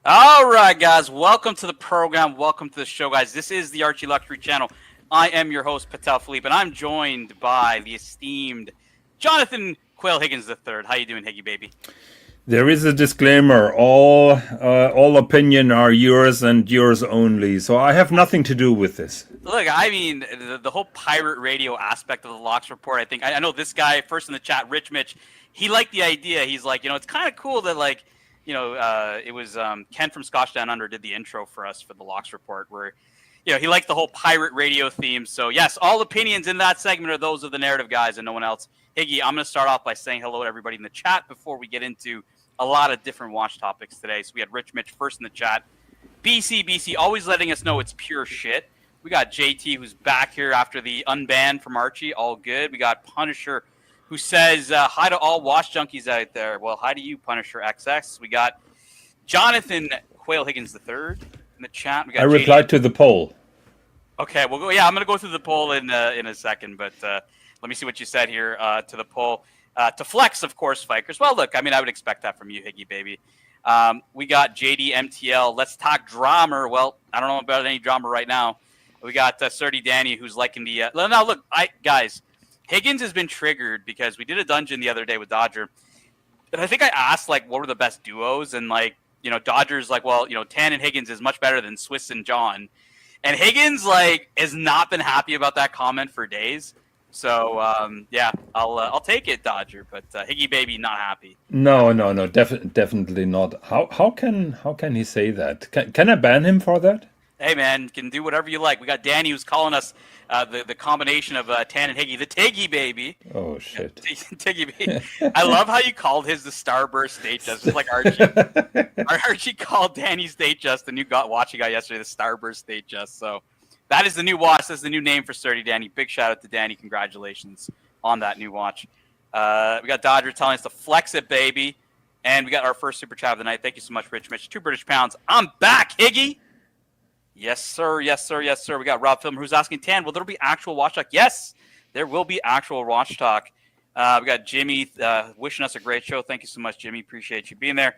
All right, guys. Welcome to the program. Welcome to the show, guys. This is the Archieluxury channel. I am your host, Patel Philippe, and I'm joined by the esteemed Jonathan Quail Higgins III. How you doing, Higgy baby? There is a disclaimer. All opinion are yours and yours only. So I have nothing to do with this. Look, I mean, the whole pirate radio aspect of the Locks Report, I know this guy, first in the chat, Rich Mitch, he liked the idea. He's like, it's kind of cool that, like, it was Ken from Scotch Down Under did the intro for us for the Locks Report, where, he liked the whole pirate radio theme. So, yes, all opinions in that segment are those of the narrative guys and no one else. Higgy, I'm going to start off by saying hello to everybody in the chat before we get into a lot of different watch topics today. So we had Rich Mitch first in the chat. BC, always letting us know it's pure shit. We got JT, who's back here after the unban from Archie. All good. We got Punisher, who says, hi to all watch junkies out there. Well, hi to you, Punisher XX. We got Jonathan Quail Higgins III in the chat. We got I replied to the poll. Okay, we'll go. Yeah, I'm going to go through the poll in a second, but let me see what you said here to the poll. To flex, of course, Fikers. Well, look, I mean, I would expect that from you, Higgy baby. We got JD MTL. Let's talk drama. Well, I don't know about any drama right now. We got Surdy Danny, who's liking the. Now, look, guys, Higgins has been triggered because we did a dungeon the other day with Dodger, and I think I asked like what were the best duos, and like Dodger's like, well, Tan and Higgins is much better than Swiss and John, and Higgins like has not been happy about that comment for days. So yeah, I'll take it, Dodger, but Higgy baby not happy. No, definitely not. How can he say that? Can I ban him for that? Hey man, can do whatever you like. We got Danny who's calling us the combination of Tan and Higgy, the Tiggy baby. Oh shit, Tiggy baby. I love how you called his the Starburst State Just, just like Archie. Archie called Danny's State Just, the new watching guy yesterday, the Starburst State Just. So. That is the new watch. That's the new name for Sturdy Danny. Big shout out to Danny. Congratulations on that new watch. We got Dodger telling us to flex it, baby. And we got our first super chat of the night. Thank you so much, Rich Mitch. 2 British pounds. I'm back, Higgy. Yes, sir. Yes, sir. Yes, sir. We got Rob Filmer who's asking, Tan, will there be actual watch talk? Yes, there will be actual watch talk. We got Jimmy wishing us a great show. Thank you so much, Jimmy. Appreciate you being there.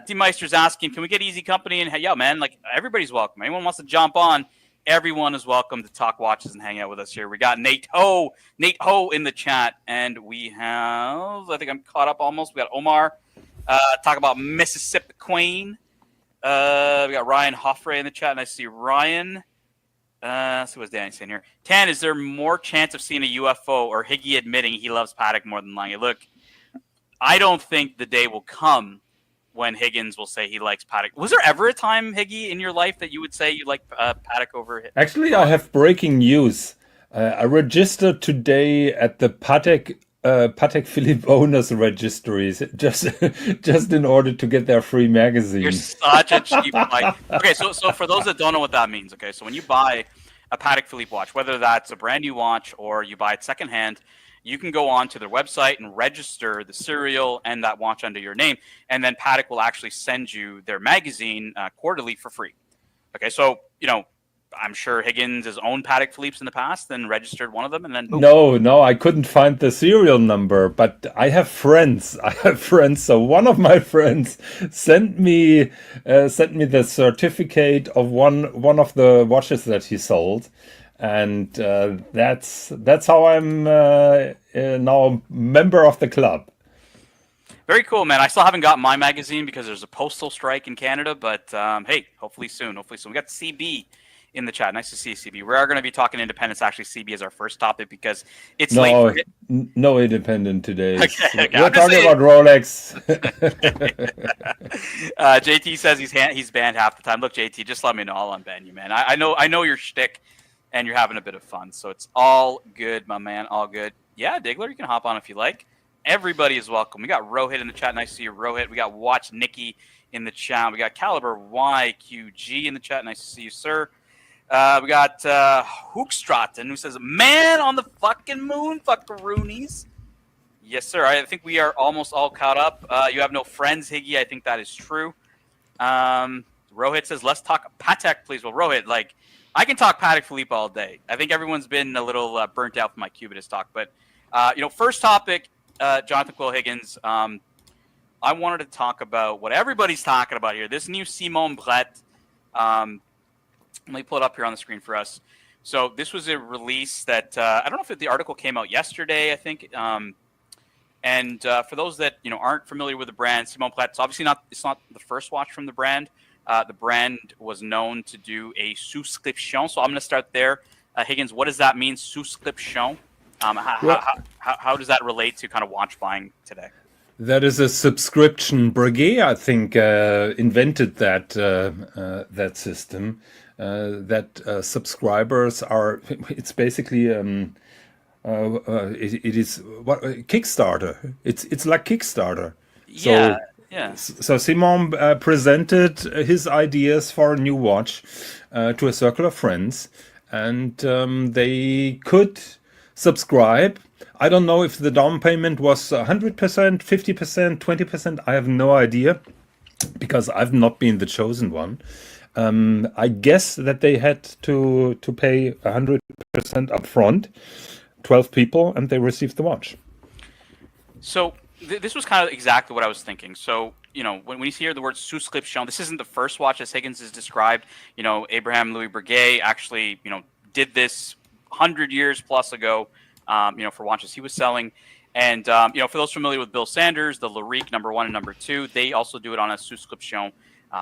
D Meister's asking, can we get Easy Company? And yeah, man, like everybody's welcome. Anyone wants to jump on? Everyone is welcome to talk watches and hang out with us here. We got Nate Ho in the chat, and we have, I think I'm caught up almost. We got Omar talk about Mississippi Queen. We got Ryan Hoffray in the chat, and I see Ryan. Let's see what's Danny saying here. Tan, is there more chance of seeing a UFO or Higgy admitting he loves Paddock more than Lange? Look, I don't think the day will come when Higgins will say he likes Paddock. Was there ever a time, Higgy, in your life that you would say you like Paddock over? Actually, I have breaking news. I registered today at the Patek Philippe owners registries just in order to get their free magazine. You're such a cheap like. Okay, so for those that don't know what that means, okay, so when you buy a Patek Philippe watch, whether that's a brand new watch or you buy it secondhand, you can go on to their website and register the serial and that watch under your name, and then Patek will actually send you their magazine quarterly for free. Okay, so I'm sure Higgins has owned Patek Philippe's in the past, then registered one of them, and then boom. No, I couldn't find the serial number, but I have friends. So one of my friends sent me the certificate of one of the watches that he sold. And that's how I'm now a member of the club. Very cool, man. I still haven't got my magazine because there's a postal strike in Canada, but hey, hopefully soon. We got CB in the chat. Nice to see you, CB. We are going to be talking independence. Actually, CB is our first topic because it's late. No independent today. Okay. We're talking about Rolex. JT says he's banned half the time. Look, JT, just let me know. I'll unban you, man. I know your shtick. And you're having a bit of fun. So it's all good, my man. All good. Yeah, Diggler, you can hop on if you like. Everybody is welcome. We got Rohit in the chat. Nice to see you, Rohit. We got Watch Nikki in the chat. We got Caliber YQG in the chat. Nice to see you, sir. We got Hookstraten, who says, man on the fucking moon, fuckaroonies. Yes, sir. I think we are almost all caught up. You have no friends, Higgy. I think that is true. Rohit says, let's talk Patek, please. Well, Rohit, like, I can talk Patek Philippe all day. I think everyone's been a little burnt out from my Cubitist talk. But, first topic, Jonathan Quill Higgins. I wanted to talk about what everybody's talking about here. This new Simon Brette. Let me pull it up here on the screen for us. So this was a release that I don't know if the article came out yesterday. I think. And for those that aren't familiar with the brand, Simon Brette, it's not the first watch from the brand. The brand was known to do a souscription. So I'm going to start there. Higgins, what does that mean, souscription? How does that relate to kind of watch buying today? That is a subscription. Breguet, I think, invented that system. That subscribers are. It's basically it is what Kickstarter. It's like Kickstarter. Yeah. Yeah. So Simon presented his ideas for a new watch to a circle of friends, and they could subscribe. I don't know if the down payment was 100%, 50%, 20%. I have no idea because I've not been the chosen one. I guess that they had to pay 100% upfront, 12 people, and they received the watch. So this was kind of exactly what I was thinking. So, when you hear the word souscription, this isn't the first watch, as Higgins has described. Abraham Louis Breguet actually, did this 100 years plus ago, for watches he was selling. And, for those familiar with Bill Sanders, the Larique number 1 and number 2, they also do it on a souscription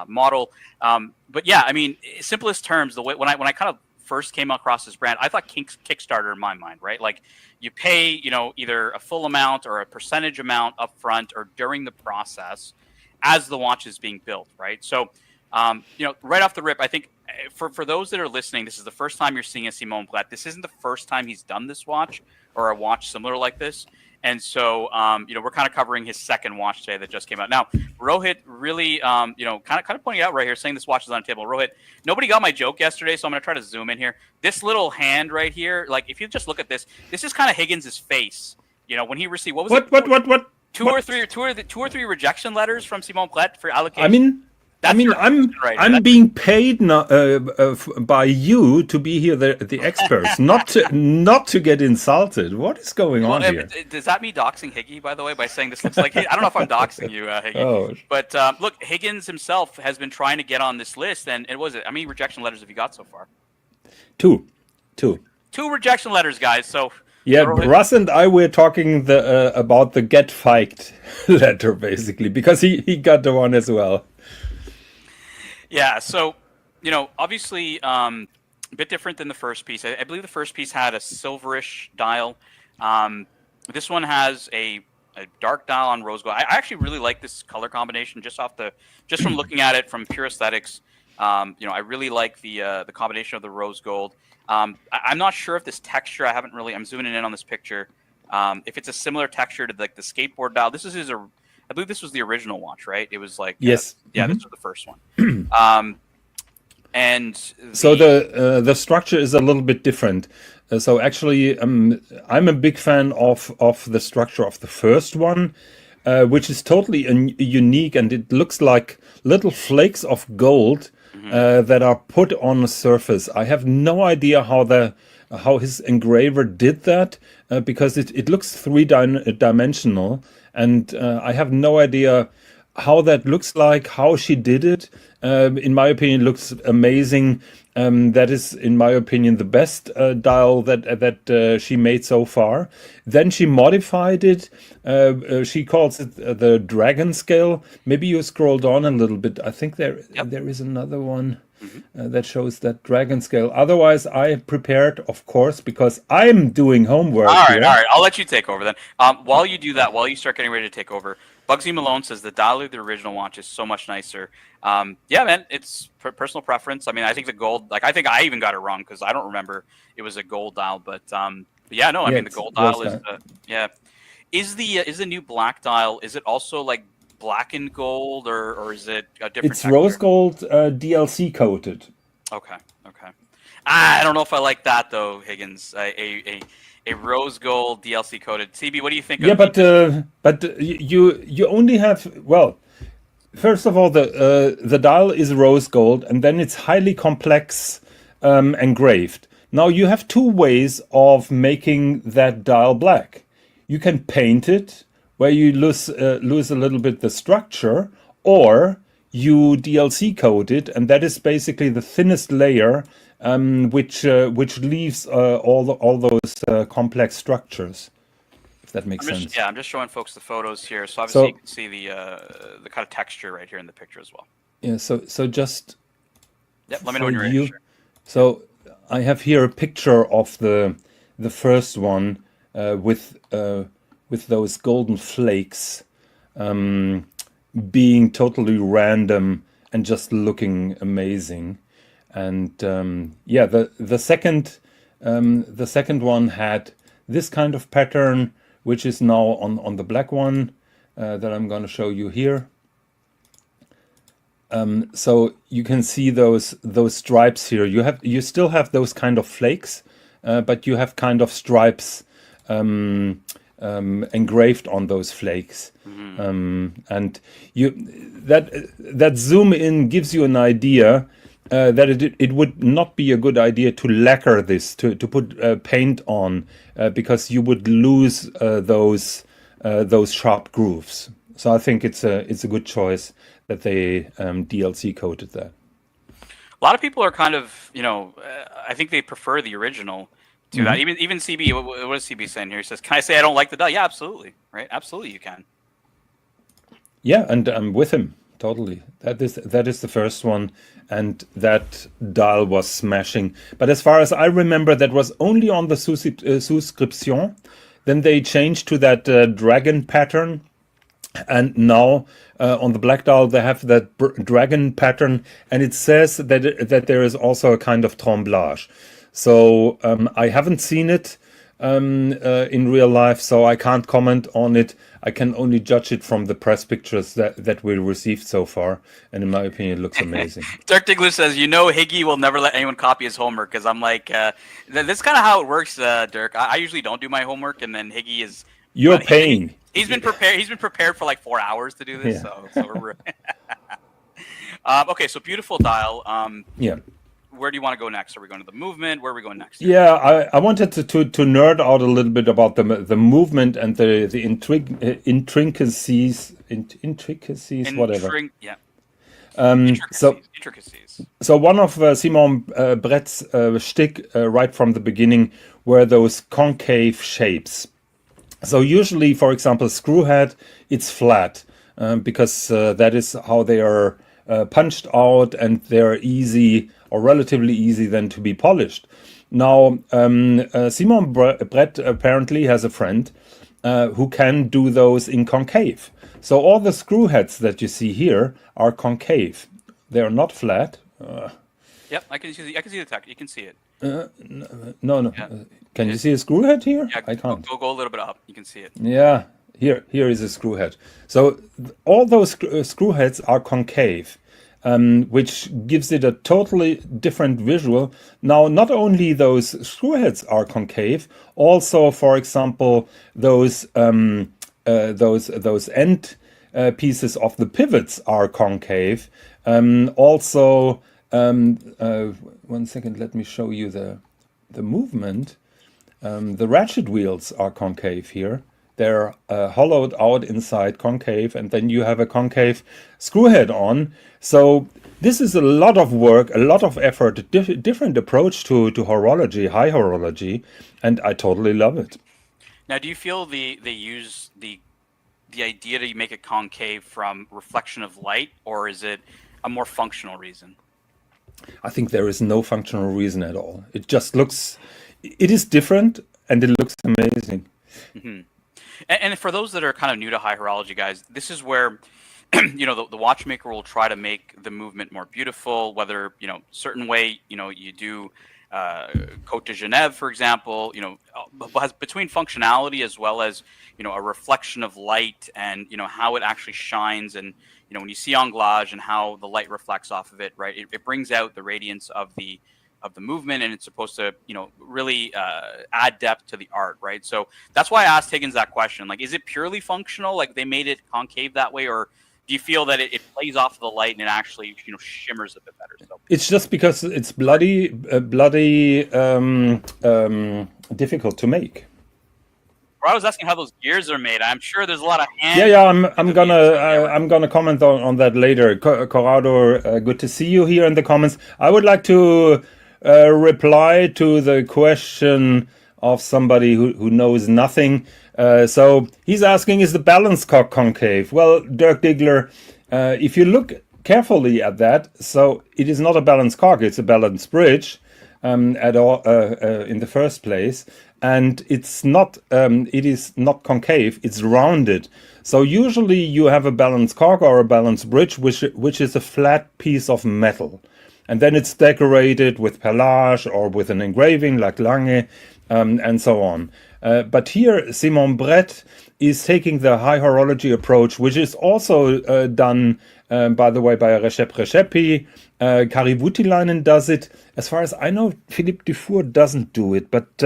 model. But yeah, I mean, simplest terms, the way when I kind of first came across this brand, I thought Kickstarter in my mind, right? Like you pay, either a full amount or a percentage amount up front or during the process as the watch is being built, right? So, right off the rip, I think for those that are listening, this is the first time you're seeing a Simon Brette. This isn't the first time he's done this watch or a watch similar like this. And so, we're kind of covering his second watch today that just came out. Now, Rohit really, kind of pointing out right here, saying this watch is on the table. Rohit, nobody got my joke yesterday, so I'm going to try to zoom in here. This little hand right here, like if you just look at this is kind of Higgins' face. When he received what? Two or three rejection letters from Simon Brette for allocation. I'm being paid by you to be here, the experts, not to get insulted. What is going on here? Does that mean doxing Higgy, by the way, by saying this looks like? I don't know if I'm doxing you, Higgy. Oh. But look, Higgins himself has been trying to get on this list, and it was it. How many rejection letters have you got so far? Two rejection letters, guys. So. Yeah, Russ and I were talking about the get fiked letter, basically, because he got the one as well. Yeah, so, obviously a bit different than the first piece. I believe the first piece had a silverish dial. This one has a dark dial on rose gold. I actually really like this color combination just from looking at it from pure aesthetics. I really like the combination of the rose gold. I'm not sure if this texture, I'm zooming in on this picture. If it's a similar texture to like the skateboard dial. I believe this was the original watch, right? It was like yes, this was the first one. So the structure is a little bit different. So actually, I'm a big fan of the structure of the first one, which is totally unique, and it looks like little flakes of gold that are put on a surface. I have no idea how his engraver did that, because it looks three-dimensional. And I have no idea how that looks like, how she did it. In my opinion, it looks amazing. That is, in my opinion, the best dial that she made so far. Then she modified it. She calls it the Dragon Scale. Maybe you scrolled on a little bit. I think there is another one that shows that Dragon Scale. Otherwise, I prepared, of course, because I'm doing homework. All right. I'll let you take over then. While you do that, while you start getting ready to take over, Bugsy Malone says the dial of the original watch is so much nicer. Yeah, man, it's personal preference. I mean, I think the gold, I think I even got it wrong because I don't remember it was a gold dial. But yeah, no, I mean the gold dial is Is the new black dial? Is it also like black and gold, or is it a different? It's texture? Rose gold DLC coated. Okay. I don't know if I like that though, Higgins. A rose gold DLC coated. CB, what do you think? Yeah, but you only have, well, first of all, the dial is rose gold, and then it's highly complex engraved. Now you have two ways of making that dial black. You can paint it, where you lose a little bit the structure, or you DLC code it, and that is basically the thinnest layer, which leaves all those complex structures. If that makes sense. I'm just showing folks the photos here, so obviously So you can see the kind of texture right here in the picture as well. yeah, so just Yep, let me know when you're ready. Sure. So I have here a picture of the first one with those golden flakes being totally random and just looking amazing. And yeah, the second one had this kind of pattern, which is now on the black one that I'm going to show you here. So you can see those stripes here. You still have those kind of flakes, but you have kind of stripes engraved on those flakes. And that zoom in gives you an idea that it would not be a good idea to lacquer this, to put paint on, because you would lose those sharp grooves. So I think it's a good choice that they DLC coded that. A lot of people are kind of, I think they prefer the original to that. Even CB, what is CB saying here? He says, "Can I say I don't like the dial?" Yeah, absolutely, right? Absolutely, you can. Yeah, and I'm with him totally. That is the first one, and that dial was smashing. But as far as I remember, that was only on the souscription. Then they changed to that dragon pattern. And now on the black dial they have that dragon pattern, and it says that there is also a kind of tremblage. So I haven't seen it in real life, so I can't comment on it. I can only judge it from the press pictures that we received so far, and in my opinion, it looks amazing. Dirk Diggler says, Higgy will never let anyone copy his homework, because I'm like, this is kind of how it works, Dirk. I usually don't do my homework, and then Higgy is... You're paying. He's been prepared. He's been prepared for like 4 hours to do this. Yeah. So we're okay. So beautiful dial. Yeah. Where do you want to go next? Are we going to the movement? Where are we going next? Yeah, I wanted to nerd out a little bit about the movement and the intricacies, whatever. Intricacies. So one of Simon Brette's shtick right from the beginning were those concave shapes. So usually, for example, screwhead, it's flat because that is how they are punched out, and they're easy or relatively easy then to be polished. Now, Simon Brette apparently has a friend who can do those in concave. So all the screwheads that you see here are concave. They are not flat. Yep, I can see the tech. You can see it. No. Yeah. Can you see a screw head here? Yeah, I can't. Go a little bit up. You can see it. Yeah, here is a screw head. So all those screw heads are concave, which gives it a totally different visual. Now, not only those screw heads are concave, also, for example, those end pieces of the pivots are concave. Also. 1 second, let me show you the movement. The ratchet wheels are concave here. They're hollowed out inside, concave, and then you have a concave screw head on. So this is a lot of work, a lot of effort, a different approach to horology, high horology, and I totally love it. Now, do you feel they use the idea to make it concave from reflection of light, or is it a more functional reason? I think there is no functional reason at all. It just looks, it is different, and it looks amazing. Mm-hmm. And for those that are kind of new to high horology, guys, this is where, the watchmaker will try to make the movement more beautiful, whether, certain way, you do Côte de Genève, for example, between functionality as well as, a reflection of light and, how it actually shines. And, when you see anglage and how the light reflects off of it, right, it brings out the radiance of the movement, and it's supposed to, really add depth to the art, right? So that's why I asked Higgins that question. Like, is it purely functional? Like, they made it concave that way, or do you feel that it plays off of the light and it actually, shimmers a bit better? So it's just because it's bloody difficult to make. I was asking how those gears are made. I'm sure there's a lot of hand. Yeah. I'm gonna comment on that later. Corrado, good to see you here in the comments. I would like to reply to the question of somebody who knows nothing. So he's asking, is the balance cock concave? Well, Dirk Diggler, if you look carefully at that, so it is not a balance cock; it's a balance bridge. At all in the first place, and it's not it is not concave, it's rounded. So usually you have a balance cock or a balance bridge which is a flat piece of metal, and then it's decorated with perlage or with an engraving like Lange, and so on. But here Simon Brette is taking the high horology approach, which is also done, by the way, by Recepi. Kari Voutilainen does it. As far as I know, Philippe Dufour doesn't do it, but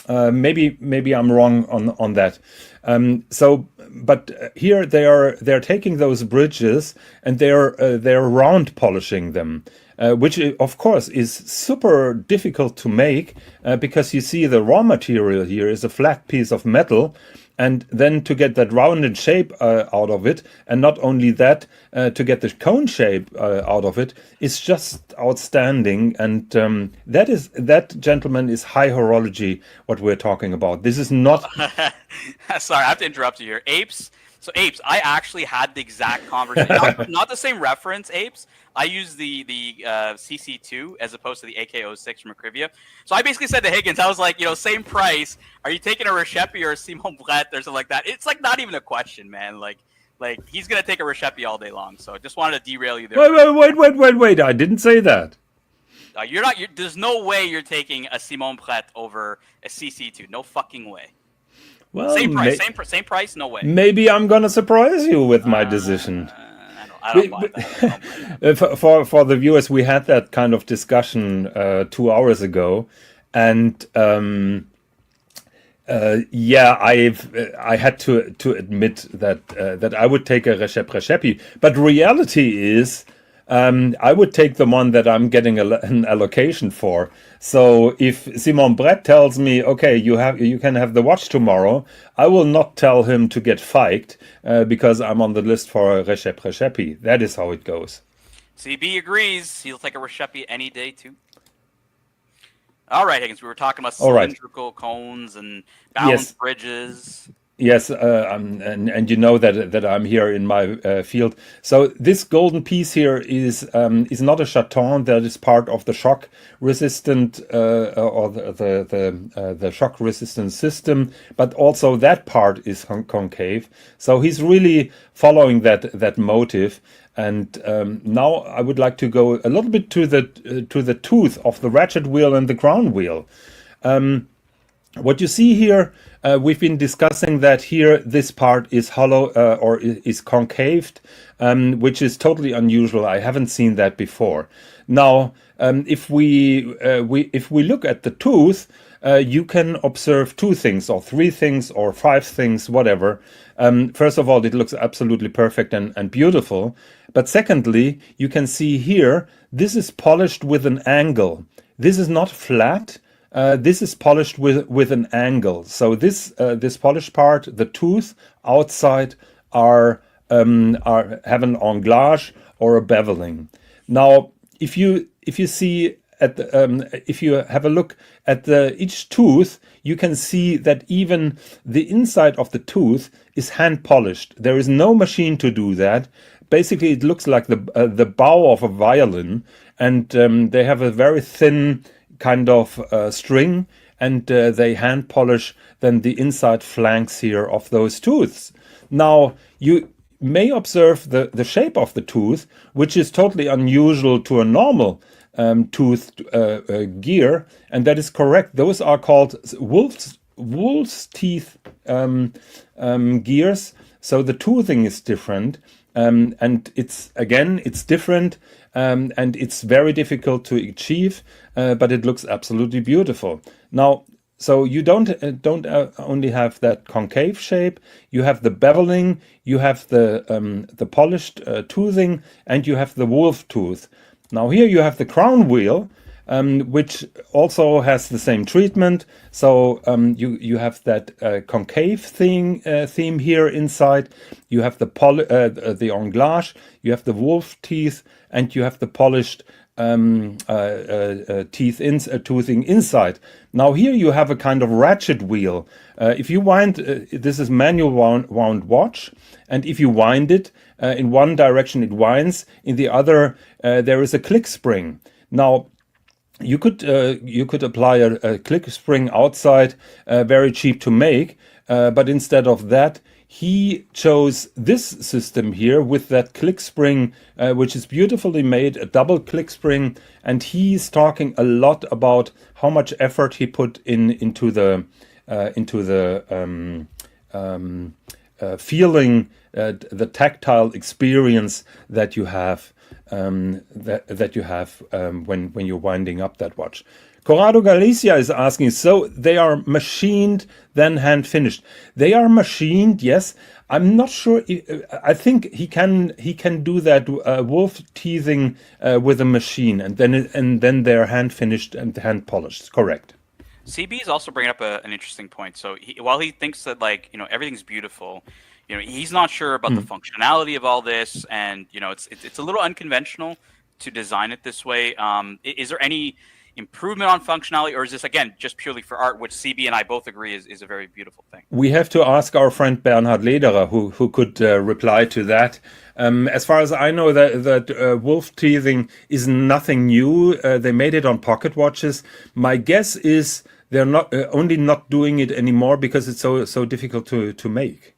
maybe I'm wrong on that. But here they're taking those bridges and they're round polishing them. Which of course is super difficult to make, because you see the raw material here is a flat piece of metal, and then to get that rounded shape out of it, and not only that, to get the cone shape out of it, is just outstanding. And that, gentlemen, is high horology, what we're talking about. This is not... Sorry, I have to interrupt you here. Apes. So Apes, I actually had the exact conversation. not the same reference, Apes. I used the CC2 as opposed to the AK06 from Akrivia. So I basically said to Higgins, I was like, same price. Are you taking a Recepi or a Simon Brette or something like that? It's like not even a question, man. Like he's gonna take a Recepi all day long. So just wanted to derail you there. Wait! I didn't say that. You're not. There's no way you're taking a Simon Brette over a CC2. No fucking way. Well, same price, no way. Maybe I'm gonna surprise you with my decision. I don't buy that. For the viewers, we had that kind of discussion 2 hours ago, and I had to admit that I would take a Recepi, but reality is, I would take the one that I'm getting an allocation for. So if Simon Brette tells me, okay, you can have the watch tomorrow, I will not tell him to get fiked because I'm on the list for a Recepi. That is how it goes. CB agrees. He'll take a Recepi any day too. All right, Higgins. We were talking about cylindrical cones and balance bridges. Yes, and you know that I'm here in my field. So this golden piece here is not a chaton. That is part of the shock resistant or the shock resistant system, but also that part is concave. So he's really following that motive. And now I would like to go a little bit to the tooth of the ratchet wheel and the crown wheel. What you see here, we've been discussing that here, this part is hollow or is concaved, which is totally unusual. I haven't seen that before. Now, if we look at the tooth, you can observe 2 things or 3 things or 5 things, whatever. First of all, it looks absolutely perfect and beautiful. But secondly, you can see here, this is polished with an angle. This is not flat. This is polished with an angle. So this polished part, the tooth outside, have an anglage or a beveling. Now, if you see at if you have a look at each tooth, you can see that even the inside of the tooth is hand polished. There is no machine to do that. Basically, it looks like the bow of a violin, and they have a very thin kind of string, and they hand polish then the inside flanks here of those tooths. Now, you may observe the shape of the tooth, which is totally unusual to a normal toothed gear, and that is correct. Those are called wolf's teeth gears. So the toothing is different, and it's different, and it's very difficult to achieve, but it looks absolutely beautiful. Now, so you don't only have that concave shape, you have the beveling, you have the polished toothing, and you have the wolf tooth. Now here you have the crown wheel, which also has the same treatment. So you have that concave theme here inside. You have the englage, you have the wolf teeth, and you have the polished toothing inside. Now here you have a kind of ratchet wheel. If you wind, this is manual wound watch, and if you wind it in one direction, it winds. In the other, there is a click spring. Now you could apply a click spring outside, very cheap to make, but instead of that, he chose this system here with that click spring, which is beautifully made, a double click spring, and he's talking a lot about how much effort he put into the feeling, the tactile experience that you have. That you have when you're winding up that watch. Corrado Galicia is asking, so they are machined, then hand finished. They are machined, yes. I'm not sure. I think he can do that wolf teething with a machine, and then they're hand finished and hand polished. Correct. CB is also bringing up an interesting point. So while he thinks that everything's beautiful, he's not sure about the functionality of all this, and it's a little unconventional to design it this way. Is there any improvement on functionality, or is this again just purely for art, which CB and I both agree is a very beautiful thing? We have to ask our friend Bernhard Lederer, who could reply to that. As far as I know, that wolf teething is nothing new. They made it on pocket watches. My guess is they're not only not doing it anymore because it's so difficult to make.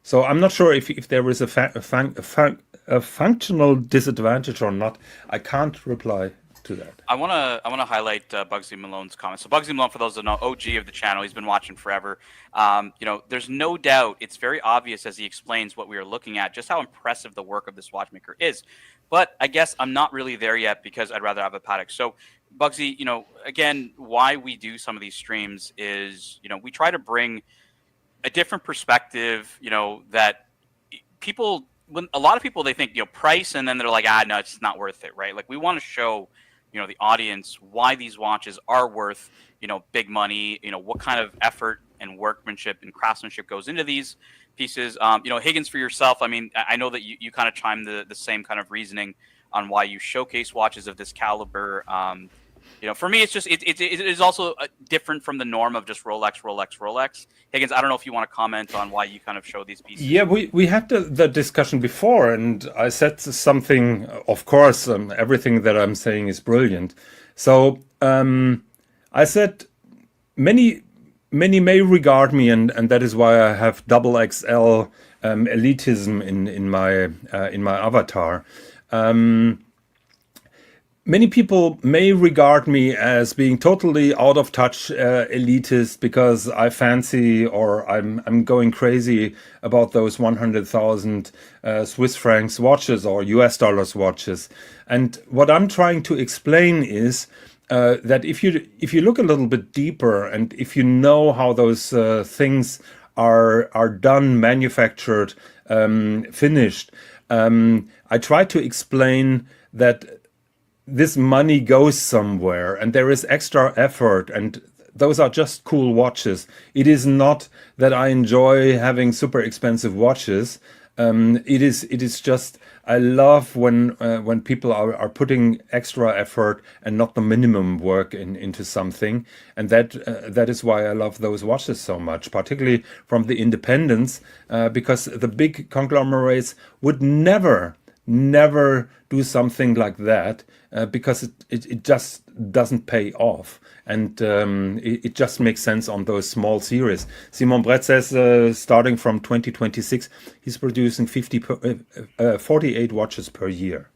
So I'm not sure if there is a functional disadvantage or not. I can't reply to that. I want to highlight Bugsy Malone's comments. So Bugsy Malone, for those that know, OG of the channel, he's been watching forever. There's no doubt, it's very obvious as he explains what we are looking at, just how impressive the work of this watchmaker is. But I guess I'm not really there yet because I'd rather have a Patek. So Bugsy, again, why we do some of these streams is, we try to bring a different perspective, that people, when a lot of people, they think, price, and then they're like, no, it's not worth it, right? Like, we want to show, the audience why these watches are worth, big money, what kind of effort and workmanship and craftsmanship goes into these pieces. Higgins, for yourself, I mean, I know that you kind of chime the same kind of reasoning on why you showcase watches of this caliber. For me, it's just it is also different from the norm of just Rolex. Higgins, I don't know if you want to comment on why you kind of show these pieces. Yeah, we had the discussion before, and I said something. Of course, everything that I'm saying is brilliant. So I said many may regard me, and that is why I have double XL elitism in my avatar. Many people may regard me as being totally out of touch elitist because I fancy or I'm going crazy about those 100,000 Swiss francs watches or US dollars watches. And what I'm trying to explain is that if you look a little bit deeper and if you know how those things are done, manufactured, finished, I try to explain that this money goes somewhere and there is extra effort, and those are just cool watches. It is not that I enjoy having super expensive watches. It is just I love when people are putting extra effort and not the minimum work into something, and that is why I love those watches so much, particularly from the independents, because the big conglomerates would never do something like that because it just doesn't pay off, and it just makes sense on those small series. Simon Brett says starting from 2026 he's producing 48 watches per year.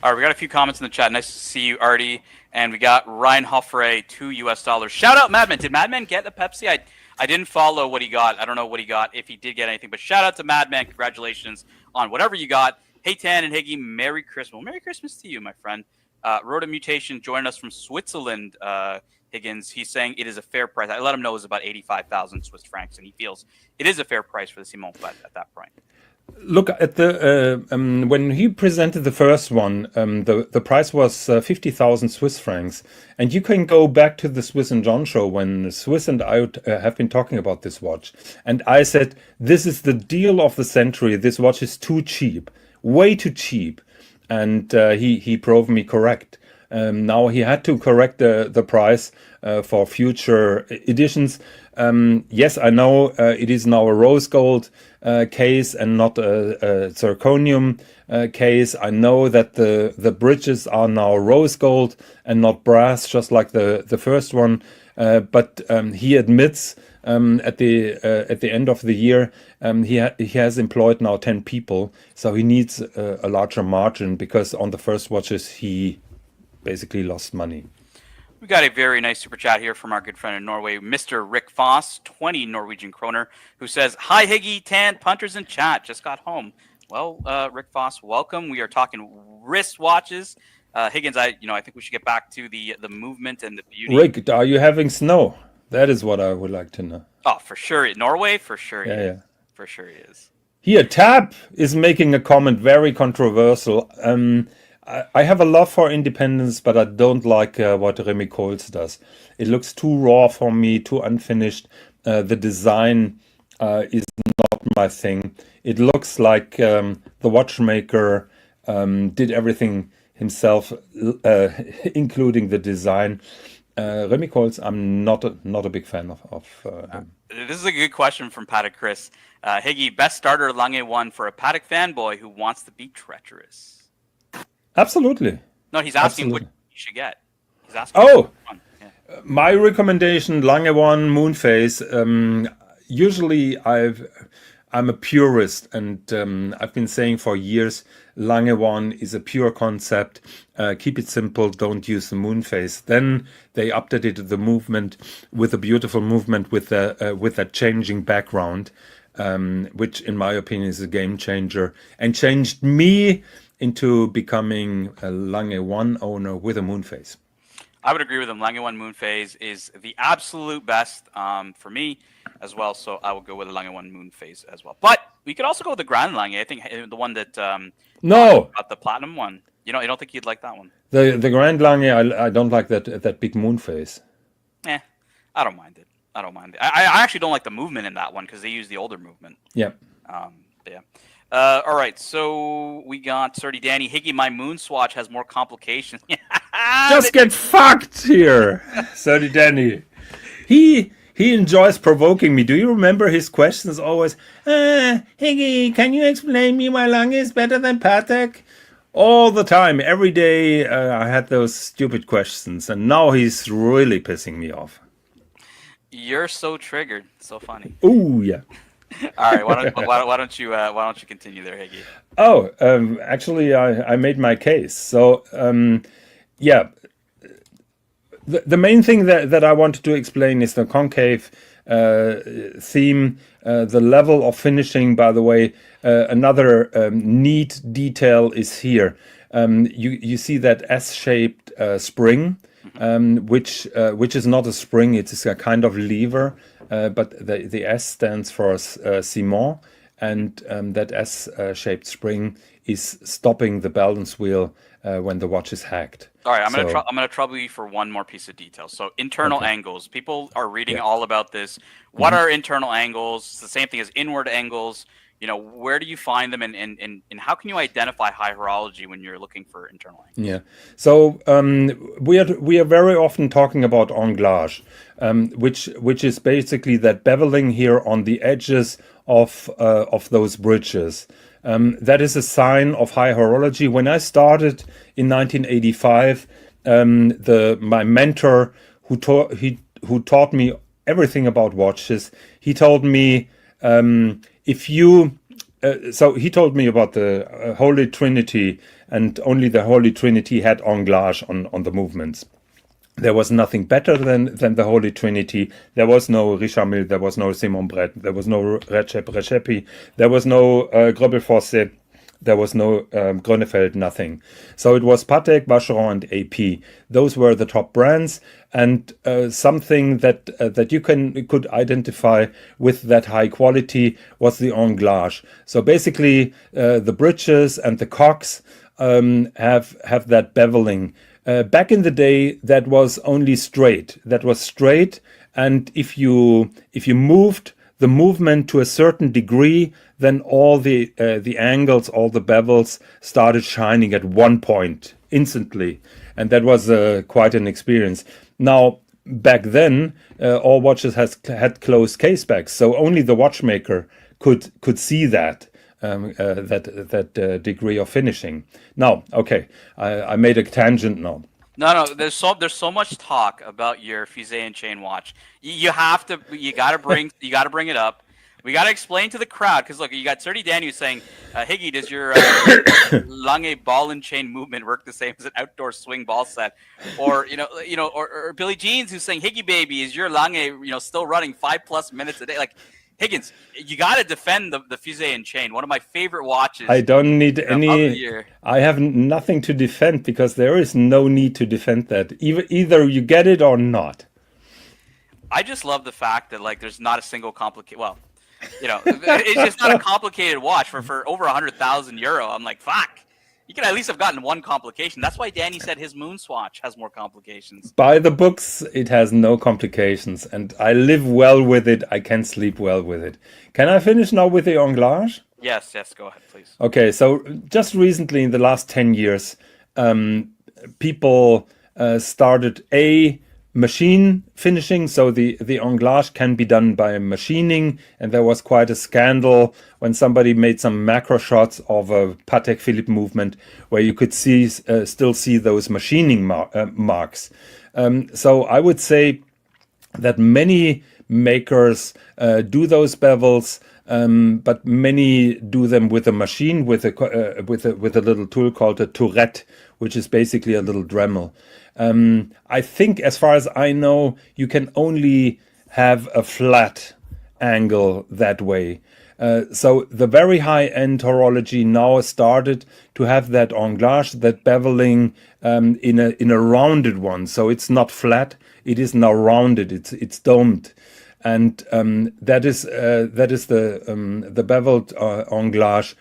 All right, we got a few comments in the chat. Nice to see you, Artie. And we got Ryan Hoffray, $2 US. Shout out Madman. Did Madman get a Pepsi? I didn't follow what he got. I don't know what he got, if he did get anything. But shout out to Madman. Congratulations on whatever you got. Hey, Tan and Higgy, Merry Christmas. Well, Merry Christmas to you, my friend. Rhoda Mutation joining us from Switzerland. Higgins. He's saying it is a fair price. I let him know it was about 85,000 Swiss francs, and he feels it is a fair price for the Simon Brette at that point. Look at the when he presented the first one, the price was 50,000 Swiss francs, and you can go back to the Swiss and John show when Swiss and I have been talking about this watch, and I said this is the deal of the century. This watch is too cheap, way too cheap, and he proved me correct. Now he had to correct the price for future editions. Yes, I know it is now a rose gold case and not a zirconium case. I know that the bridges are now rose gold and not brass, just like the first one. But he admits at the end of the year he has employed now 10 people, so he needs a larger margin because on the first watches he basically lost money. We got a very nice super chat here from our good friend in Norway, Mr. Rick Foss, 20 Norwegian kroner, who says, "Hi, Higgy, Tan, punters in chat. Just got home." Well, Rick Foss, welcome. We are talking wristwatches. Higgins, I think we should get back to the movement and the beauty. Rick, are you having snow? That is what I would like to know. Oh, for sure. Norway, for sure. Yeah. For sure he is. Here, Tab is making a comment, very controversial. I have a love for independence, but I don't like what Remy Coles does. It looks too raw for me, too unfinished. The design is not my thing. It looks like the watchmaker did everything himself, including the design. Remy Coles, I'm not a big fan of him. This is a good question from Paddock Chris. Higgy, best starter Lange 1 for a Paddock fanboy who wants to be treacherous. Absolutely. No, he's asking what you should get. He's asking. Oh, my recommendation: Lange 1 Moonface. Usually, I'm a purist, and I've been saying for years, Lange 1 is a pure concept. Keep it simple. Don't use the Moonface. Then they updated the movement with a beautiful movement with that changing background, which, in my opinion, is a game changer and changed me into becoming a Lange 1 owner with a Moonface. I would agree with him. Lange 1 Moonphase is the absolute best for me as well. So I would go with a Lange 1 Moonphase as well. But we could also go with the Grand Lange. I think the one that no, the platinum one. You don't think you'd like that one? The Grand Lange, I don't like that big Moonphase. I don't mind it. I actually don't like the movement in that one because they use the older movement. Yeah. Yeah. All right, so we got Sturdy Danny. Higgy, my moon swatch has more complications. Just get fucked here, Sturdy Danny. He enjoys provoking me. Do you remember his questions always? Higgy, can you explain me why Lange is better than Patek? All the time, every day I had those stupid questions, and now he's really pissing me off. You're so triggered. So funny. Ooh, yeah. All right, why don't you continue there, Higgy? Oh, actually, I made my case. So, yeah, the main thing that I wanted to explain is the concave theme, the level of finishing. By the way, another neat detail is here. You see that S-shaped spring, which is not a spring; it is a kind of lever. But the S stands for Simon, and that S-shaped spring is stopping the balance wheel when the watch is hacked. All right, I'm gonna trouble you for one more piece of detail. So internal angles. People are reading all about this. What are internal angles? It's the same thing as inward angles. Where do you find them, and how can you identify high horology when you're looking for internal angles? Yeah. So we are very often talking about anglage, which is basically that beveling here on the edges of those bridges. That is a sign of high horology. When I started in 1985, my mentor who taught me everything about watches, he told me so he told me about the Holy Trinity, and only the Holy Trinity had anglage on the movements. There was nothing better than the Holy Trinity. There was no Richamil, there was no Simon Brette, there was no Recepi, there was no Gröbel-Fosse. There was no Grönefeld, nothing. So it was Patek, Vacheron, and AP. Those were the top brands, and something that you could identify with that high quality was the anglage. So basically, the bridges and the cocks have that beveling. Back in the day, that was only straight. That was straight, and if you moved the movement to a certain degree, then all the angles, all the bevels started shining at one point instantly, and that was quite an experience. Now, back then, all watches had closed case backs, so only the watchmaker could see that. Degree of finishing. Now, okay, I made a tangent now. No, there's so much talk about your fusee and chain watch. You gotta bring it up. We gotta explain to the crowd, because look, you got 30 Danny saying, Higgy, does your Lange ball and chain movement work the same as an outdoor swing ball set? Or or Billy Jeans who's saying, Higgy baby, is your Lange still running 5+ minutes a day? Like, Higgins, you got to defend the fusee and chain. One of my favorite watches. I don't need any. I have nothing to defend, because there is no need to defend that. Either you get it or not. I just love the fact that there's not a single complicated. Well, it's just not a complicated watch for over 100,000 euro. I'm like, fuck. You could at least have gotten one complication. That's why Danny said his moon swatch has more complications. By the books, it has no complications, and I live well with it. I can sleep well with it. Can I finish now with the anglage? Yes, go ahead, please. Okay, so just recently, in the last 10 years, people started machine finishing, so the anglage can be done by machining, and there was quite a scandal when somebody made some macro shots of a Patek Philippe movement where you could still see those machining marks. So I would say that many makers do those bevels, but many do them with a machine, with a little tool called a tourette, which is basically a little Dremel. I think, as far as I know, you can only have a flat angle that way. So the very high-end horology now started to have that anglage, that beveling in a rounded one. So it's not flat; it is now rounded. It's domed. And that is the beveled anglage,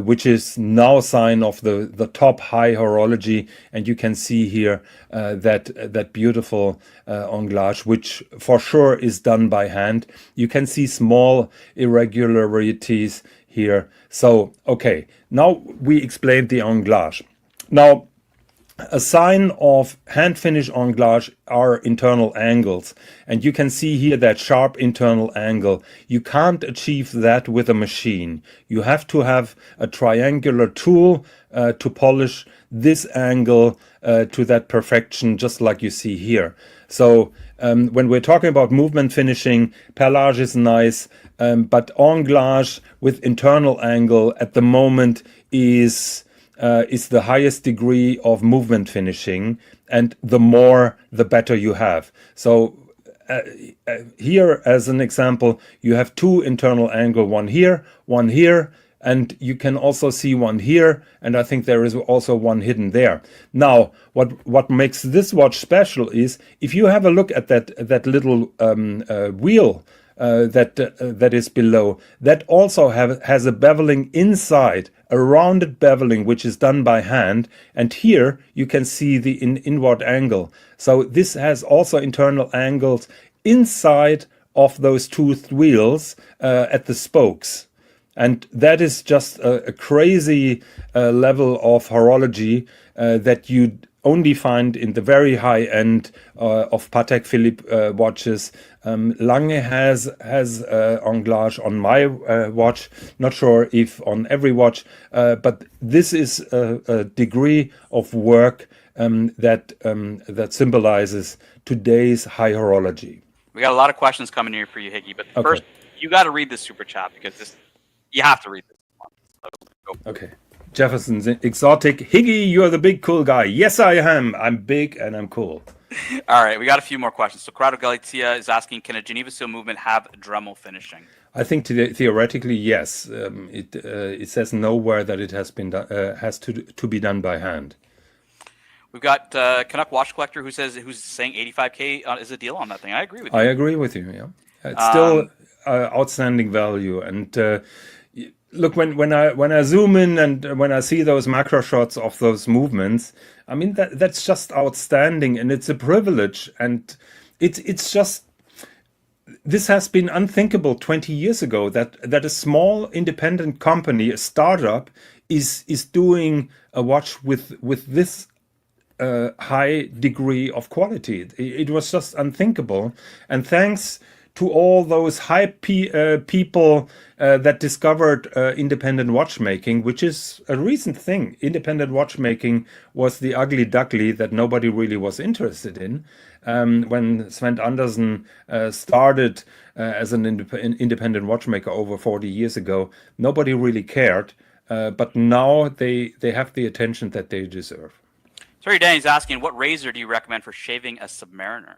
which is now a sign of the top high horology. And you can see here that beautiful anglage, which for sure is done by hand. You can see small irregularities here. So, okay, now we explained the anglage. Now, a sign of hand finish anglage are internal angles, and you can see here that sharp internal angle. You can't achieve that with a machine. You have to have a triangular tool to polish this angle to that perfection, just like you see here. So when we're talking about movement finishing, perlage is nice, but anglage with internal angle at the moment is the highest degree of movement finishing, and the more the better you have. So here, as an example, you have two internal angle, one here, and you can also see one here, and I think there is also one hidden there. Now, what makes this watch special is, if you have a look at that little wheel that is below, that also has a beveling inside, a rounded beveling, which is done by hand, and here you can see the inward angle. So this has also internal angles inside of those toothed wheels at the spokes. And that is just a crazy level of horology that you only find in the very high end of Patek Philippe watches. Lange has anglage on my watch. Not sure if on every watch, but this is a degree of work that symbolizes today's high horology. We got a lot of questions coming here for you, Higgy, but first you got to read this super chat, because you have to read this one. So, okay. Jefferson's exotic. Higgy, you're the big cool guy. Yes, I am. I'm big and I'm cool. All right, we got a few more questions. So Corrado Galizia is asking, can a Geneva seal movement have Dremel finishing? I think theoretically, yes. It says nowhere that it has been has to be done by hand. We've got Canuck Watch Collector who's saying 85K is a deal on that thing. I agree with you. I agree with you. Yeah, it's still outstanding value. And look, when I zoom in and when I see those macro shots of those movements, I mean that's just outstanding, and it's a privilege, and it's just. This has been unthinkable 20 years ago that a small independent company, a startup, is doing a watch with this high degree of quality. It was just unthinkable, and thanks to all those people that discovered independent watchmaking, which is a recent thing. Independent watchmaking was the ugly duckling that nobody really was interested in. When Sven Andersen started as an independent watchmaker over 40 years ago, nobody really cared. But now they have the attention that they deserve. Sorry, Danny's asking, what razor do you recommend for shaving a Submariner?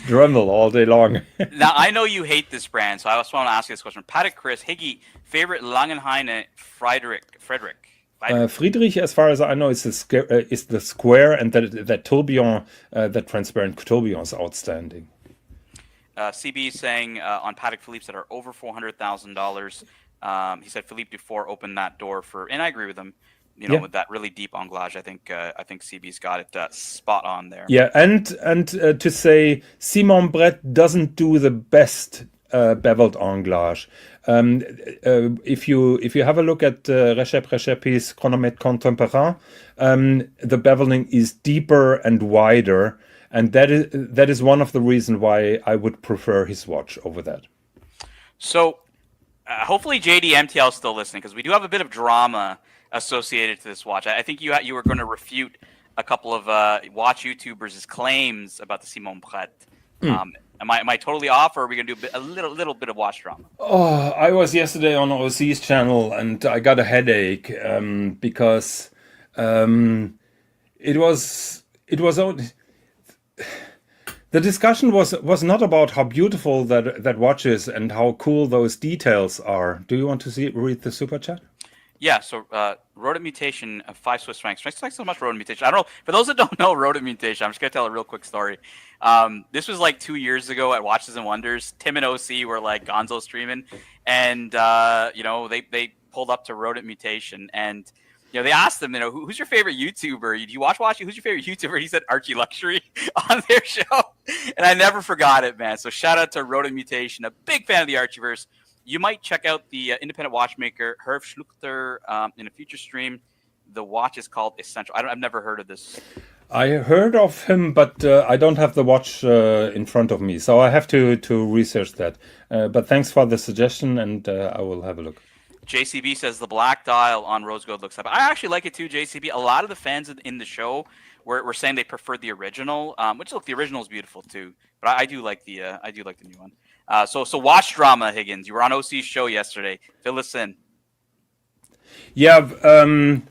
Dremel all day long. Now, I know you hate this brand, so I also want to ask you this question. Paddock Chris, Higgy, favorite Langenheine Friedrich? Friedrich, as far as I know, is the square, and that tourbillon, that transparent tourbillon is outstanding. CB is saying on Paddock Philippe's that are over $400,000. He said Philippe Dufour opened that door for, and I agree with him. You know, with that really deep anglage, I think CB's got it spot on there. Yeah, and to say Simon Brette doesn't do the best beveled anglage. If you have a look at Recep Chronomètre Contemporain, the beveling is deeper and wider, and that is one of the reasons why I would prefer his watch over that. So, hopefully JDMTL is still listening, because we do have a bit of drama associated to this watch. I think you were going to refute a couple of watch YouTubers' claims about the Simon Brette. Am I totally off, or are we going to do a little bit of watch drama? Oh, I was yesterday on OC's channel and I got a headache because it was only. The discussion was not about how beautiful that watch is and how cool those details are. Do you want to read the super chat? Yeah, so Rodent Mutation, 5 Swiss francs. Thanks so much, Rodent Mutation. I don't know, for those that don't know Rodent Mutation, I'm just going to tell a real quick story. This was like 2 years ago at Watches and Wonders. Tim and OC were like gonzo streaming, and they pulled up to Rodent Mutation, and they asked him, who's your favorite YouTuber? Do you watch? Who's your favorite YouTuber? He said Archieluxury on their show, and I never forgot it, man. So shout out to Rodent Mutation, a big fan of the Archieverse. You might check out the independent watchmaker Herv Schluchter in a future stream. The watch is called Essential. I've never heard of this. I heard of him, but I don't have the watch in front of me, so I have to research that. But thanks for the suggestion, and I will have a look. JCB says the black dial on rose gold looks up. I actually like it too, JCB. A lot of the fans in the show were saying they preferred the original, which look, the original is beautiful too. But I do like the new one. So watch drama, Higgins. You were on OC's show yesterday. Fill us in. Yeah,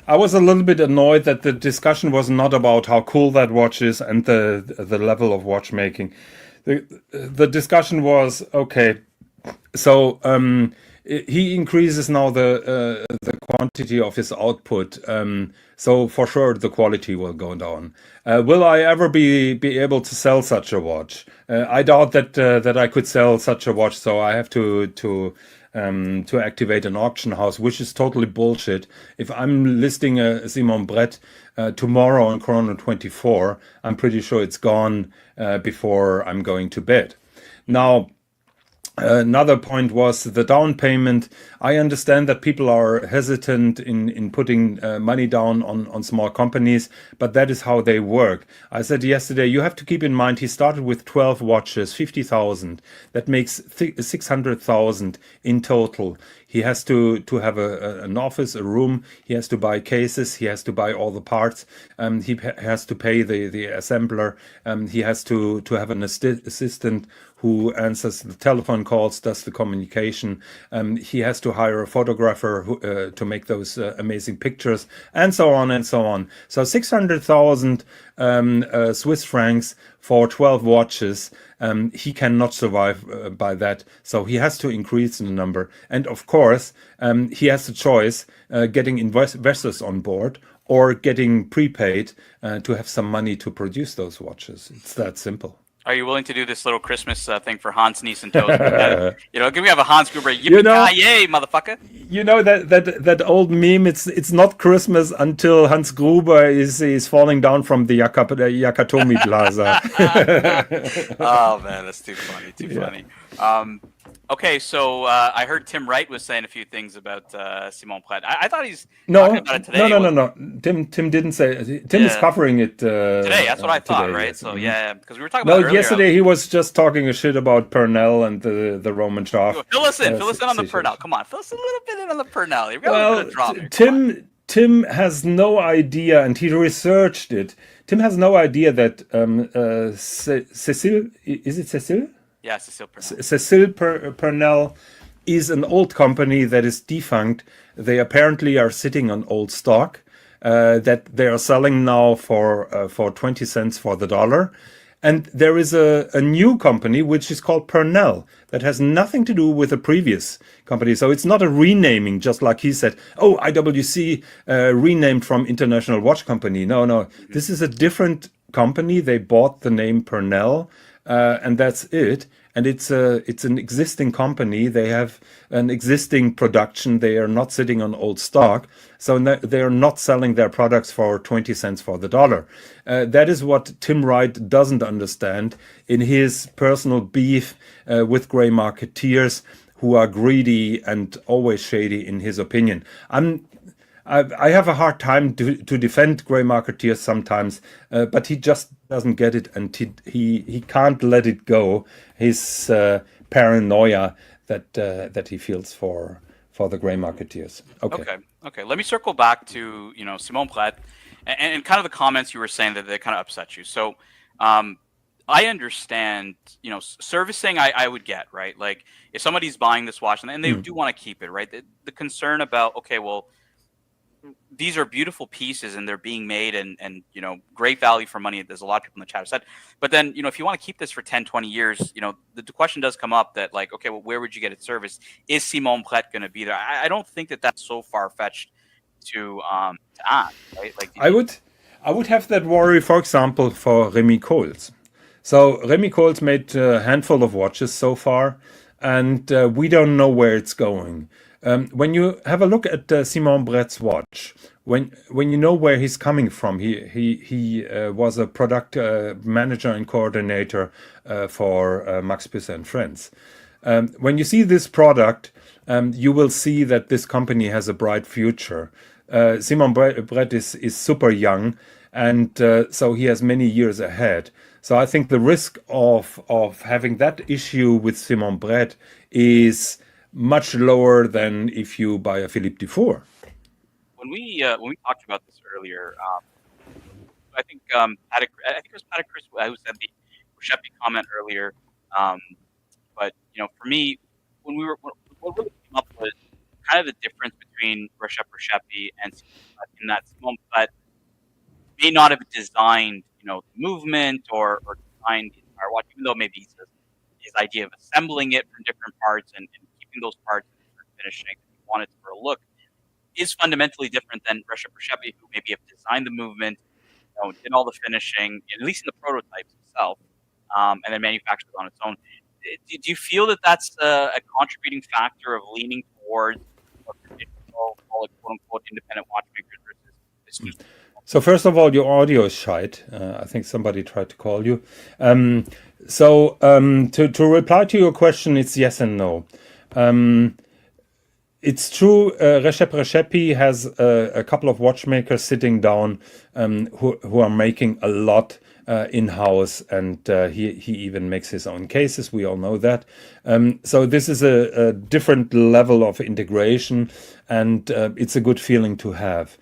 I was a little bit annoyed that the discussion was not about how cool that watch is and the level of watchmaking. The discussion was, okay, so he increases now the quantity of his output, so for sure the quality will go down. Will I ever be able to sell such a watch? I doubt that I could sell such a watch, so I have to activate an auction house, which is totally bullshit. If I'm listing a Simon Brette tomorrow on Chrono 24, I'm pretty sure it's gone before I'm going to bed. Now, another point was the down payment. I understand that people are hesitant in putting money down on small companies, but that is how they work. I said yesterday, you have to keep in mind he started with 12 watches, 50,000. That makes 600,000 in total. He has to have an office, a room. He has to buy cases. He has to buy all the parts. He has to pay the assembler. He has to have an assistant who answers the telephone calls, does the communication. He has to hire a photographer to make those amazing pictures, and so on and so on. So 600,000 Swiss francs for 12 watches. He cannot survive by that. So he has to increase the number. And of course, he has the choice getting investors on board or getting prepaid to have some money to produce those watches. It's that simple. Are you willing to do this little Christmas thing for Hans Nies and Toast? Can we have a Hans Gruber? Yippee-ki-yay, motherfucker! You know that old meme. It's not Christmas until Hans Gruber is falling down from the Yakatomi Plaza. Oh man, that's too funny. Too funny. Okay, so I heard Tim Wright was saying a few things about Simon Brette. I thought he's talking about it today. No. Tim didn't say. Tim is covering it today. That's what I thought, today, right? yes. So because we were talking about it earlier. Yesterday he was just talking a shit about Purnell and the Roman shaft. Fill us in on the Purnell. Come on, fill us a little bit in on the Purnell. We've got a bit of drama here. Tim has no idea, and he researched it. Tim has no idea that Cécile, is it Cécile? Yeah, Cécile Purnell. Cécile Purnell is an old company that is defunct. They apparently are sitting on old stock that they are selling now for 20 cents for the dollar. And there is a new company which is called Purnell that has nothing to do with the previous company. So it's not a renaming, just like he said, oh, IWC renamed from International Watch Company. No. This is a different company. They bought the name Purnell. And that's it. And it's an existing company. They have an existing production. They are not sitting on old stock. So they are not selling their products for 20 cents for the dollar. That is what Tim Wright doesn't understand in his personal beef with grey marketeers who are greedy and always shady in his opinion. I have a hard time to defend grey marketeers sometimes, but he just doesn't get it, and he can't let it go. His paranoia that he feels for the grey marketeers. Okay. Let me circle back to Simon Brette and kind of the comments you were saying that they kind of upset you. So I understand, servicing I would get, right? Like if somebody's buying this watch and they do want to keep it, right? The concern about, okay, well, these are beautiful pieces and they're being made and great value for money. There's a lot of people in the chat have said, but then, if you want to keep this for 10, 20 years, the question does come up that like, okay, well, where would you get it serviced? Is Simon Brette going to be there? I don't think that that's so far fetched to ask, right? Like I would have that worry, for example, for Remy Coles. So Remy Coles made a handful of watches so far, and we don't know where it's going. When you have a look at Simon Brette's watch, when you know where he's coming from, he was a product manager and coordinator for Max Büsser and Friends. When you see this product, you will see that this company has a bright future. Simon Brette is super young, and so he has many years ahead. So I think the risk of having that issue with Simon Brette is much lower than if you buy a Philippe Dufour. When we talked about this earlier, I think it was Patrick Chris who said the Resheppi comment earlier. But for me, what really came up was kind of the difference between Resheppi and Simon Brette, in that Simon Brette may not have designed the movement or designed the entire watch, even though maybe he says his idea of assembling it from different parts and keeping those parts and finishing if you wanted for a look is fundamentally different than Resheppi, who maybe have designed the movement, did all the finishing, at least in the prototypes itself, and then manufactured it on its own. Do you feel that that's a contributing factor of leaning towards traditional, quote unquote, independent watchmakers versus this? So first of all, your audio is shite. I think somebody tried to call you. To reply to your question, it's yes and no. It's true. Resheppi has a couple of watchmakers sitting down who are making a lot in-house, and he even makes his own cases. We all know that. So this is a different level of integration, and it's a good feeling to have.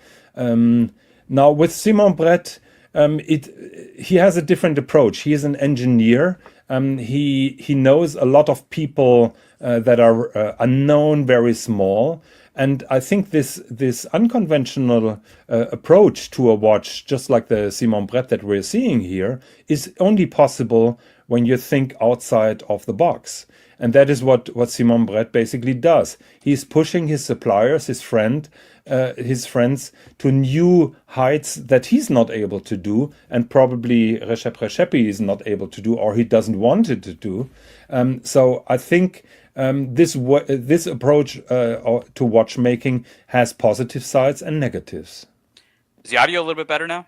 Now with Simon Brette, he has a different approach. He is an engineer, He knows a lot of people that are unknown, very small. And I think this unconventional approach to a watch, just like the Simon Brette that we're seeing here, is only possible when you think outside of the box. And that is what Simon Brette basically does. He's pushing his suppliers, his friends, to new heights that he's not able to do, and probably Recep Recepi is not able to do, or he doesn't want it to do. So I think this approach to watchmaking has positive sides and negatives. Is the audio a little bit better now?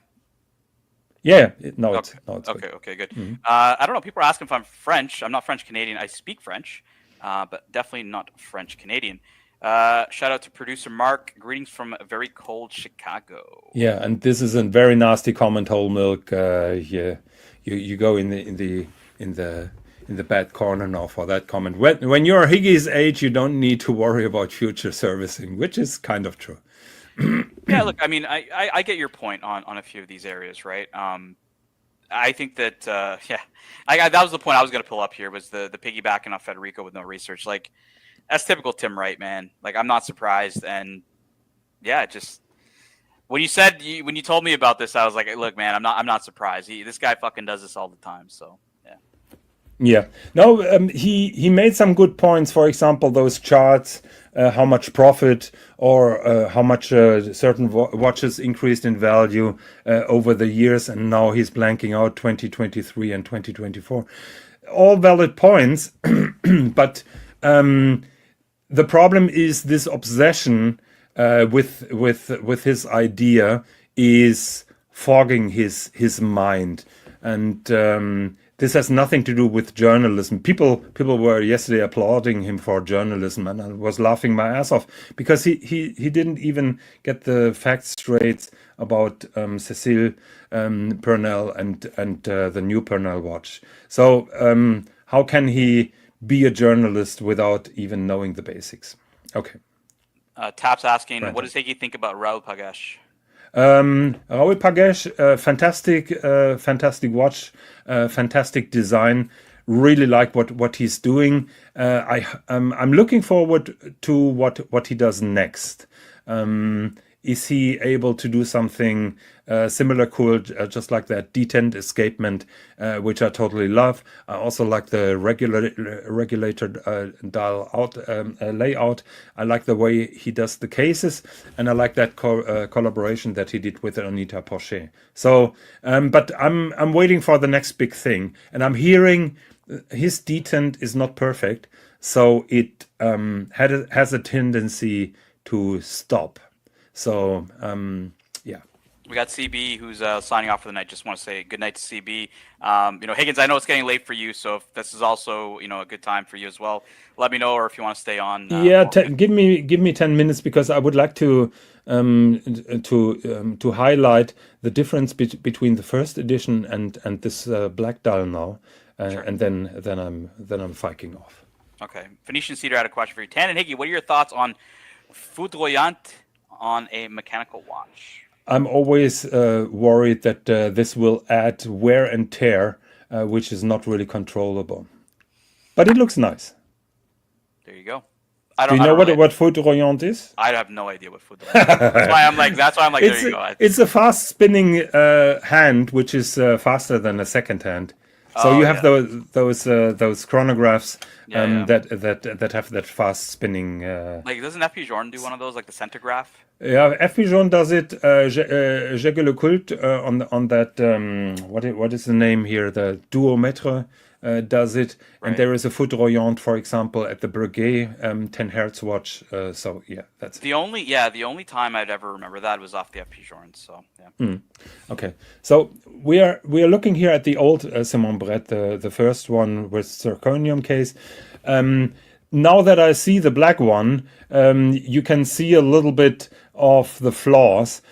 Yeah, no, it's okay, okay, good. I don't know. People are asking if I'm French. I'm not French Canadian. I speak French, but definitely not French Canadian. Shout out to producer Mark. Greetings from a very cold Chicago. Yeah, and this is a very nasty comment, Whole Milk. You go in the bad corner now for that comment. When you're Higgy's age, you don't need to worry about future servicing, which is kind of true. Yeah, look, I mean, I get your point on a few of these areas, right? I think that that was the point I was going to pull up here, was the piggybacking off Federico with no research. Like, that's typical Tim Wright, man. Like, I'm not surprised, and yeah, just when you told me about this, I was like, look, man, I'm not surprised. This guy fucking does this all the time, so yeah. Yeah, no, he made some good points. For example, those charts, how much profit or how much certain watches increased in value over the years, and now he's blanking out 2023 and 2024. All valid points, but the problem is this obsession with his idea is fogging his mind, and this has nothing to do with journalism. People were yesterday applauding him for journalism, and I was laughing my ass off because he didn't even get the facts straight about Cécile Purnell and the new Purnell watch. So how can he be a journalist without even knowing the basics? Okay. Tap's asking, what does Higgy think about Raoul Pagache? Raoul Pagache, fantastic watch, fantastic design. Really like what he's doing. I'm looking forward to what he does next. Is he able to do something similar cool, just like that detent escapement, which I totally love. I also like the regulator dial out layout. I like the way he does the cases, and I like that collaboration that he did with Anita Porcher. So, but I'm waiting for the next big thing, and I'm hearing his detent is not perfect, so it has a tendency to stop. So, yeah. We got CB who's signing off for the night. Just want to say good night to CB. Higgins, I know it's getting late for you, so if this is also a good time for you as well, let me know, or if you want to stay on. Give me 10 minutes, because I would like to highlight the difference between the first edition and this black dial now, sure. And then I'm fiking off. Okay, Phoenician Cedar had a question for you. Tan and Higgy, what are your thoughts on foudroyant on a mechanical watch? I'm always worried that this will add wear and tear, which is not really controllable. But it looks nice. There you go. Do you know what foudroyant is? I have no idea what foudroyant is. That's why I'm like, there you go. It's a fast spinning hand, which is faster than a second hand. So you have those chronographs that have that fast spinning. Like, doesn't FP Journe do one of those, like the Centigraph? Yeah, FP Journe does it. JQH on that. What is the name here? The duomètre does it, right. And there is a foudroyant, for example, at the Breguet 10 Hertz watch. So yeah, that's the only time I'd ever remember that was off the FP Journe. So yeah. Okay, so we are looking here at the old Simon Brette, the first one with zirconium case. Now that I see the black one, you can see a little bit of the flaws.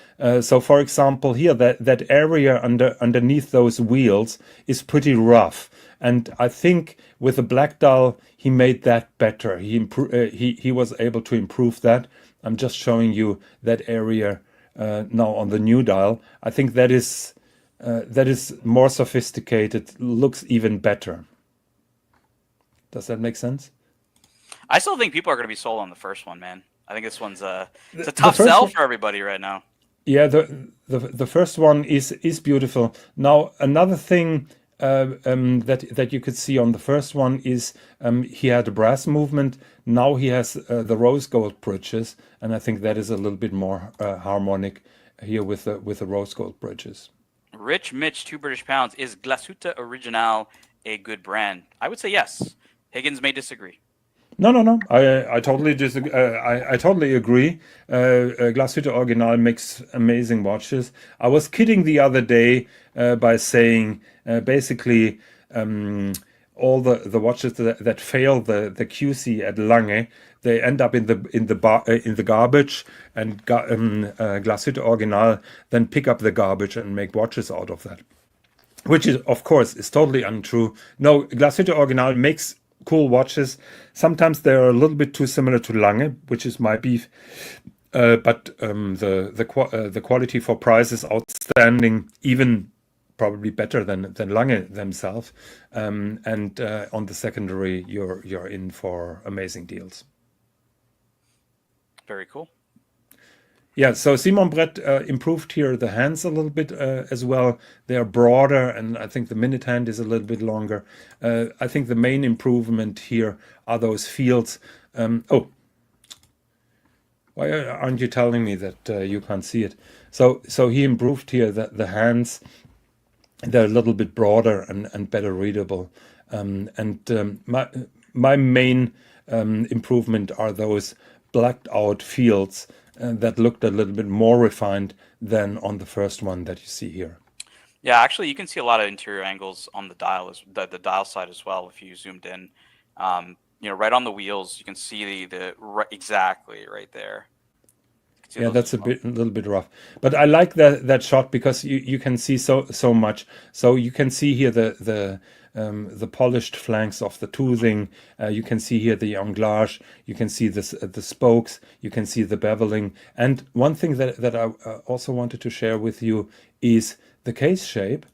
So for example, here that area underneath those wheels is pretty rough. And I think with the black dial, he made that better. He was able to improve that. I'm just showing you that area now on the new dial. I think that is more sophisticated, looks even better. Does that make sense? I still think people are going to be sold on the first one, man. I think this one's it's a The tough first sell one, for everybody right now. yeah, the first one is beautiful. Now another thing that you could see on the first one is he had a brass movement. Now he has the rose gold bridges, and I think that is a little bit more harmonic here with the rose gold bridges. Rich Mitch, 2 British pounds. Is Glasuta Original a good brand? I would say yes. Higgins may disagree. No. I totally disagree. I totally agree. Glashütte Original makes amazing watches. I was kidding the other day by saying basically all the watches that fail the QC at Lange, they end up in the garbage, and Glashütte Original then pick up the garbage and make watches out of that, which is of course is totally untrue. No, Glashütte Original makes cool watches. Sometimes they're a little bit too similar to Lange, which is my beef. But the quality for price is outstanding, even probably better than Lange themselves. And on the secondary, you're in for amazing deals. Very cool. Yeah, so Simon Brett improved here the hands a little bit as well. They are broader, and I think the minute hand is a little bit longer. I think the main improvement here are those fields. Oh, why aren't you telling me that you can't see it? So he improved here the hands. They're a little bit broader and better readable. My main improvement are those blacked out fields that looked a little bit more refined than on the first one that you see here. Yeah, actually, you can see a lot of interior angles on the dial, the dial side as well. If you zoomed in, right on the wheels, you can see exactly right there. Yeah, that's a little bit rough, but I like that shot because you can see so much. So you can see here the polished flanks of the toothing. You can see here the anglage. You can see the spokes. You can see the beveling. And one thing that I also wanted to share with you is the case shape.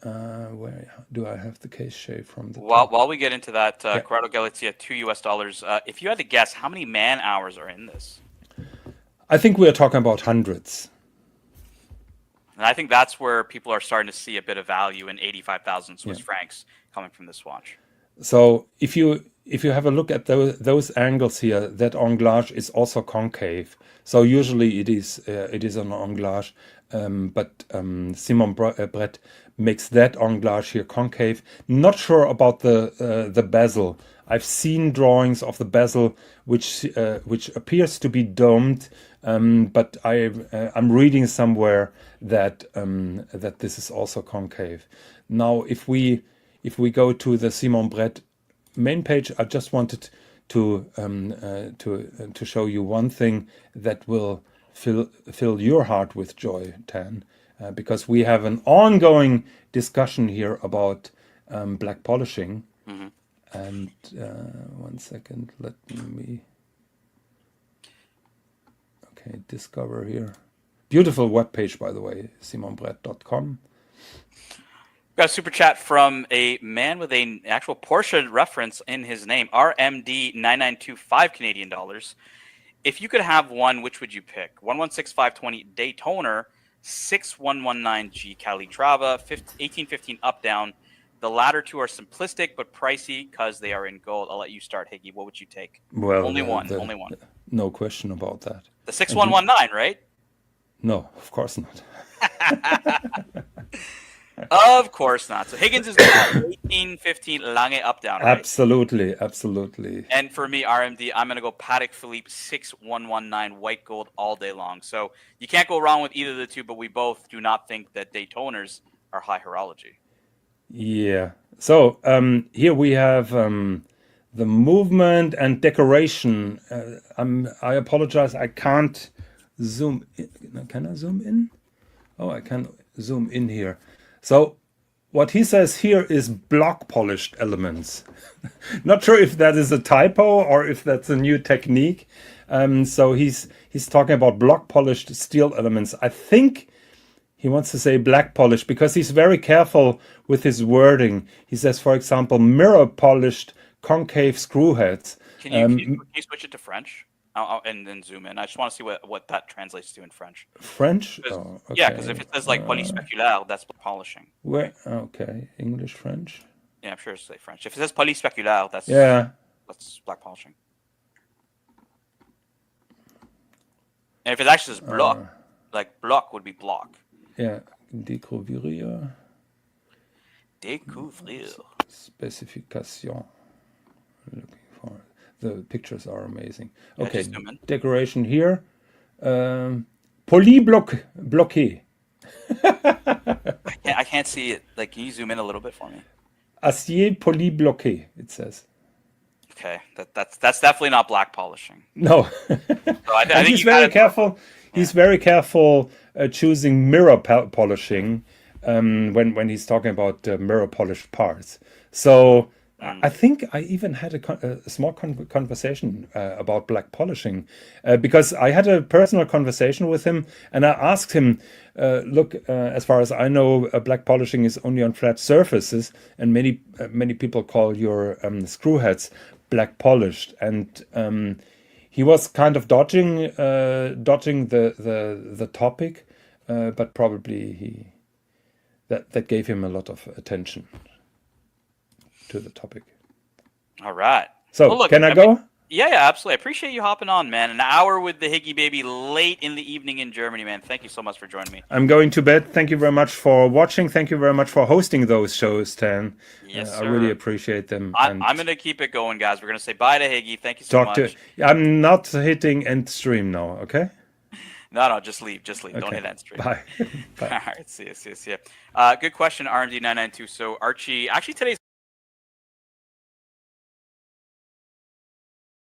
Where do I have the case shape from? While we get into that, Corrado Galizia, $2. If you had to guess, how many man hours are in this? I think we are talking about hundreds. And I think that's where people are starting to see a bit of value in 85,000 Swiss francs coming from this watch. So if you have a look at those angles here, that anglage is also concave. So usually it is an anglage, but Simon Brett makes that anglage here concave. Not sure about the bezel. I've seen drawings of the bezel which appears to be domed, but I'm reading somewhere that this is also concave. Now, if we go to the Simon Brett main page, I just wanted to show you one thing that will fill your heart with joy, Tan, because we have an ongoing discussion here about black polishing. Mm-hmm. And 1 second, let me. Okay, discover here. Beautiful webpage, by the way, simonbrett.com. Got a super chat from a man with an actual Porsche reference in his name, RMD 9925 Canadian dollars. If you could have one, which would you pick? 116520 Daytoner, 6119G Calitrava, 1815 up down. The latter two are simplistic but pricey because they are in gold. I'll let you start, Higgy. What would you take? Well, only one. No question about that. The 6119, right? No, of course not. Of course not. So Higgins is going to 1815 Lange up down, right? Absolutely. And for me, RMD, I'm going to go Patek Philippe 6119 white gold all day long. So you can't go wrong with either of the two, but we both do not think that Daytoners are high horology. Yeah. So here we have the movement and decoration. I apologize. I can't zoom in. Can I zoom in? Oh, I can zoom in here. So what he says here is block polished elements. Not sure if that is a typo or if that's a new technique. So he's talking about block polished steel elements. I think he wants to say black polish because he's very careful with his wording. He says, for example, mirror polished concave screw heads. Can you switch it to French? And then zoom in. I just want to see what that translates to in French. French? Oh, okay. Yeah, because if it says like polyspeculaire, that's polishing. Where? Okay, English, French. Yeah, I'm sure it's like French. If it says polyspeculaire, that's black polishing. And if it actually says bloc, like bloc would be block. Yeah, découvrir. Découvrir. Specification. Looking for the pictures are amazing. Yeah, Okay, decoration here. Bloqué. I can't see it. Like, can you zoom in a little bit for me? Acier polybloqué, it says. Okay, that's definitely not black polishing. No. So I think he's very careful. He's very careful choosing mirror polishing when he's talking about mirror polished parts. So I think I even had a small conversation about black polishing because I had a personal conversation with him and I asked him, look, as far as I know, black polishing is only on flat surfaces, and many people call your screw heads black polished, and he was kind of dodging the topic, but probably that gave him a lot of attention to the topic. All right. So well, look, can I go? Yeah, absolutely. I appreciate you hopping on, man. An hour with the Higgy Baby late in the evening in Germany, man. Thank you so much for joining me. I'm going to bed. Thank you very much for watching. Thank you very much for hosting those shows, Tan. Yes, sir. I really appreciate them. I'm going to keep it going, guys. We're going to say bye to Higgy. Thank you so much. I'm not hitting end stream now, okay? No, just leave. Okay. Don't hit end stream. Bye. Bye. All right, see you. Good question, RMD992. So, Archie, actually today's